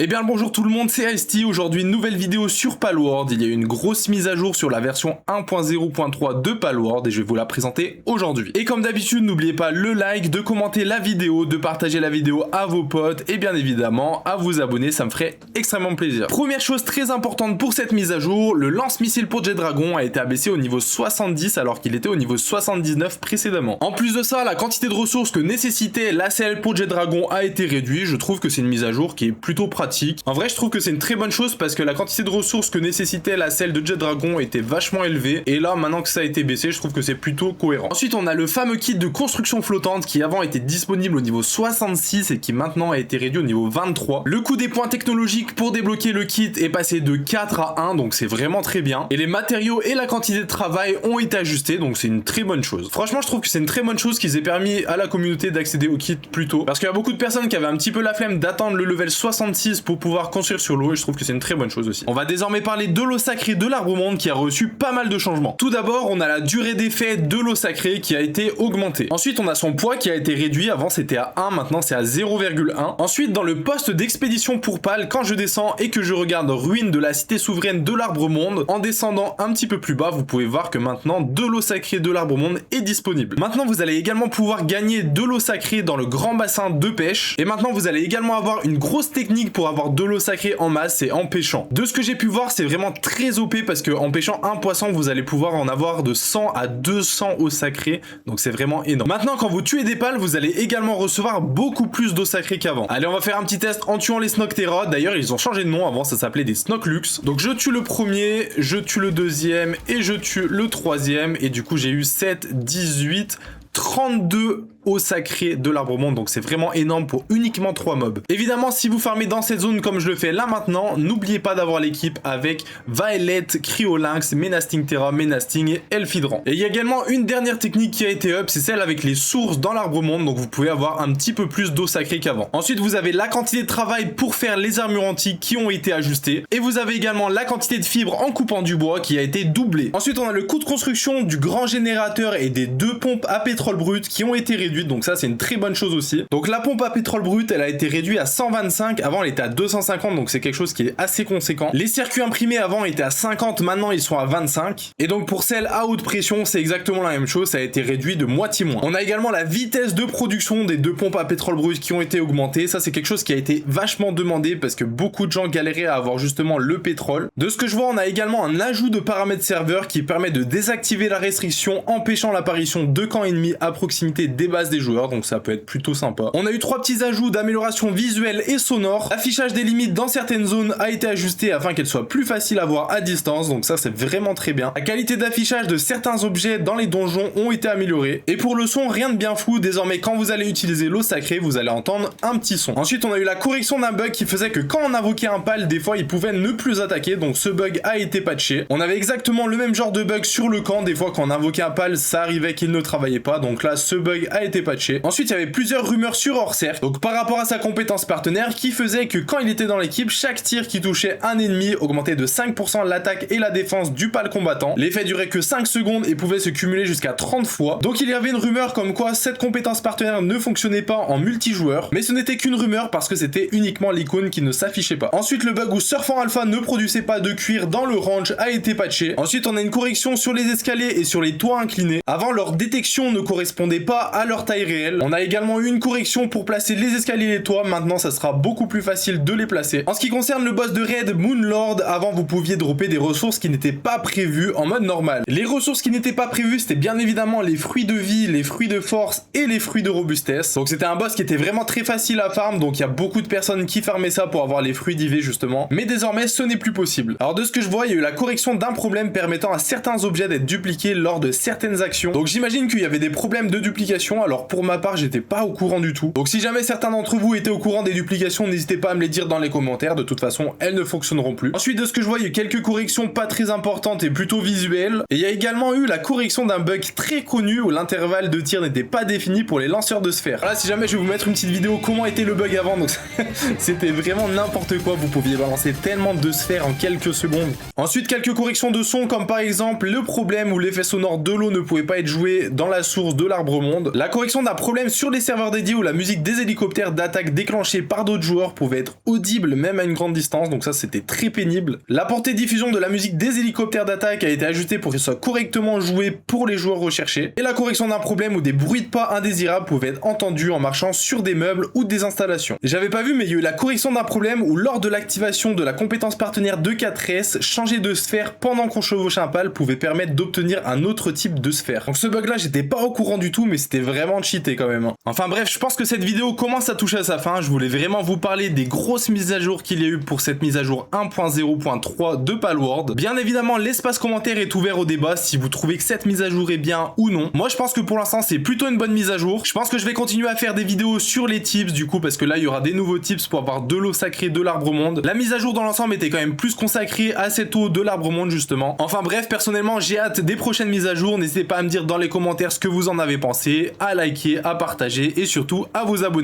Eh bien bonjour tout le monde, c'est Ice-T. Aujourd'hui une nouvelle vidéo sur Palworld. Il y a eu une grosse mise à jour sur la version 1.0.3 de Palworld et je vais vous la présenter aujourd'hui. Et comme d'habitude, n'oubliez pas le like, de commenter la vidéo, de partager la vidéo à vos potes et bien évidemment à vous abonner, ça me ferait extrêmement plaisir. Première chose très importante pour cette mise à jour, le lance-missile pour Jet Dragon a été abaissé au niveau 70 alors qu'il était au niveau 79 précédemment. En plus de ça, la quantité de ressources que nécessitait la selle pour Jet Dragon a été réduite. Je trouve que c'est une mise à jour qui est plutôt pratique. En vrai, je trouve que c'est une très bonne chose parce que la quantité de ressources que nécessitait la selle de Jet Dragon était vachement élevée. Et là, maintenant que ça a été baissé, je trouve que c'est plutôt cohérent. Ensuite, on a le fameux kit de construction flottante qui avant était disponible au niveau 66 et qui maintenant a été réduit au niveau 23. Le coût des points technologiques pour débloquer le kit est passé de 4 à 1, donc c'est vraiment très bien. Et les matériaux et la quantité de travail ont été ajustés, donc c'est une très bonne chose. Franchement, je trouve que c'est une très bonne chose qu'ils aient permis à la communauté d'accéder au kit plus tôt. Parce qu'il y a beaucoup de personnes qui avaient un petit peu la flemme d'attendre le level 66 pour pouvoir construire sur l'eau et je trouve que c'est une très bonne chose aussi. On va désormais parler de l'eau sacrée de l'arbre monde qui a reçu pas mal de changements. Tout d'abord, on a la durée d'effet de l'eau sacrée qui a été augmentée. Ensuite, on a son poids qui a été réduit. Avant, c'était à 1, maintenant c'est à 0,1. Ensuite, dans le poste d'expédition pour Pal, quand je descends et que je regarde ruine de la cité souveraine de l'arbre monde, en descendant un petit peu plus bas, vous pouvez voir que maintenant de l'eau sacrée de l'arbre monde est disponible. Maintenant, vous allez également pouvoir gagner de l'eau sacrée dans le grand bassin de pêche. Et maintenant, vous allez également avoir une grosse technique pour avoir de l'eau sacrée en masse et en pêchant. De ce que j'ai pu voir, c'est vraiment très OP parce que en pêchant un poisson, vous allez pouvoir en avoir de 100 à 200 eau sacrée. Donc c'est vraiment énorme. Maintenant, quand vous tuez des pales, vous allez également recevoir beaucoup plus d'eau sacrée qu'avant. Allez, on va faire un petit test en tuant les Snoctera. D'ailleurs, ils ont changé de nom. Avant, ça s'appelait des Snoclux. Donc je tue le premier, je tue le deuxième et je tue le troisième. Et du coup, j'ai eu 7, 18, 32 eau sacrée de l'arbre monde, donc c'est vraiment énorme pour uniquement 3 mobs. Évidemment, si vous farmez dans cette zone comme je le fais là maintenant, n'oubliez pas d'avoir l'équipe avec Violet, Cryolynx, Menasting Terra, Menasting et Elfhydran. Et il y a également une dernière technique qui a été up, c'est celle avec les sources dans l'arbre monde, donc vous pouvez avoir un petit peu plus d'eau sacrée qu'avant. Ensuite, vous avez la quantité de travail pour faire les armures antiques qui ont été ajustées, et vous avez également la quantité de fibres en coupant du bois qui a été doublée. Ensuite, on a le coût de construction du grand générateur et des 2 pompes à pétrole brut qui ont été réduites, donc ça c'est une très bonne chose aussi. Donc la pompe à pétrole brut, elle a été réduite à 125, avant elle était à 250, donc c'est quelque chose qui est assez conséquent. Les circuits imprimés avant étaient à 50, maintenant ils sont à 25. Et donc pour celle à haute pression, c'est exactement la même chose, ça a été réduit de moitié moins. On a également la vitesse de production des 2 pompes à pétrole brut qui ont été augmentées, ça c'est quelque chose qui a été vachement demandé parce que beaucoup de gens galéraient à avoir justement le pétrole. De ce que je vois, on a également un ajout de paramètres serveur qui permet de désactiver la restriction empêchant l'apparition de camps ennemis à proximité des bases des joueurs, donc ça peut être plutôt sympa. On a eu 3 petits ajouts d'amélioration visuelle et sonore. L'affichage des limites dans certaines zones a été ajusté afin qu'elles soient plus faciles à voir à distance, donc ça c'est vraiment très bien. La qualité d'affichage de certains objets dans les donjons ont été améliorées. Et pour le son, rien de bien fou, désormais quand vous allez utiliser l'eau sacrée, vous allez entendre un petit son. Ensuite, on a eu la correction d'un bug qui faisait que quand on invoquait un pal, des fois il pouvait ne plus attaquer, donc ce bug a été patché. On avait exactement le même genre de bug sur le camp, des fois quand on invoquait un pal, ça arrivait qu'il ne travaillait pas, donc là ce bug a été patché. Ensuite, il y avait plusieurs rumeurs sur Orcer, donc par rapport à sa compétence partenaire, qui faisait que quand il était dans l'équipe, chaque tir qui touchait un ennemi augmentait de 5% l'attaque et la défense du pal combattant. L'effet durait que 5 secondes et pouvait se cumuler jusqu'à 30 fois. Donc il y avait une rumeur comme quoi cette compétence partenaire ne fonctionnait pas en multijoueur, mais ce n'était qu'une rumeur parce que c'était uniquement l'icône qui ne s'affichait pas. Ensuite, le bug où Surfant Alpha ne produisait pas de cuir dans le range a été patché. Ensuite, on a une correction sur les escaliers et sur les toits inclinés. Avant, leur détection ne correspondait pas à leur taille réelle. On a également eu une correction pour placer les escaliers et les toits, maintenant ça sera beaucoup plus facile de les placer. En ce qui concerne le boss de raid Moonlord, avant vous pouviez dropper des ressources qui n'étaient pas prévues en mode normal. Les ressources qui n'étaient pas prévues, c'était bien évidemment les fruits de vie, les fruits de force et les fruits de robustesse. Donc c'était un boss qui était vraiment très facile à farm, donc il y a beaucoup de personnes qui farmaient ça pour avoir les fruits d'IV justement. Mais désormais ce n'est plus possible. Alors de ce que je vois, il y a eu la correction d'un problème permettant à certains objets d'être dupliqués lors de certaines actions. Donc j'imagine qu'il y avait des problèmes de duplication, alors pour ma part j'étais pas au courant du tout. Donc si jamais certains d'entre vous étaient au courant des duplications, n'hésitez pas à me les dire dans les commentaires, de toute façon elles ne fonctionneront plus. Ensuite de ce que je vois, il y a eu quelques corrections pas très importantes et plutôt visuelles. Et il y a également eu la correction d'un bug très connu où l'intervalle de tir n'était pas défini pour les lanceurs de sphères. Là si jamais je vais vous mettre une petite vidéo comment était le bug avant, donc c'était vraiment n'importe quoi, vous pouviez balancer tellement de sphères en quelques secondes. Ensuite quelques corrections de son comme par exemple le problème où l'effet sonore de l'eau ne pouvait pas être joué dans la source de l'arbre monde. La correction d'un problème sur les serveurs dédiés où la musique des hélicoptères d'attaque déclenchée par d'autres joueurs pouvait être audible même à une grande distance, donc ça c'était très pénible. La portée de diffusion de la musique des hélicoptères d'attaque a été ajustée pour qu'elle soit correctement jouée pour les joueurs recherchés. Et la correction d'un problème où des bruits de pas indésirables pouvaient être entendus en marchant sur des meubles ou des installations. J'avais pas vu, mais il y a eu la correction d'un problème où lors de l'activation de la compétence partenaire de 4S, changer de sphère pendant qu'on chevauche un pal pouvait permettre d'obtenir un autre type de sphère. Donc ce bug là j'étais pas au courant du tout, mais c'était vraiment cheaté quand même. Enfin bref, je pense que cette vidéo commence à toucher à sa fin. Je voulais vraiment vous parler des grosses mises à jour qu'il y a eu pour cette mise à jour 1.0.3 de Palworld. Bien évidemment, l'espace commentaire est ouvert au débat si vous trouvez que cette mise à jour est bien ou non. Moi je pense que pour l'instant c'est plutôt une bonne mise à jour. Je pense que je vais continuer à faire des vidéos sur les tips du coup, parce que là il y aura des nouveaux tips pour avoir de l'eau sacrée de l'arbre monde. La mise à jour dans l'ensemble était quand même plus consacrée à cette eau de l'arbre monde justement. Enfin bref, personnellement j'ai hâte des prochaines mises à jour. N'hésitez pas à me dire dans les commentaires ce que vous en avez pensé, à liker, à partager et surtout à vous abonner.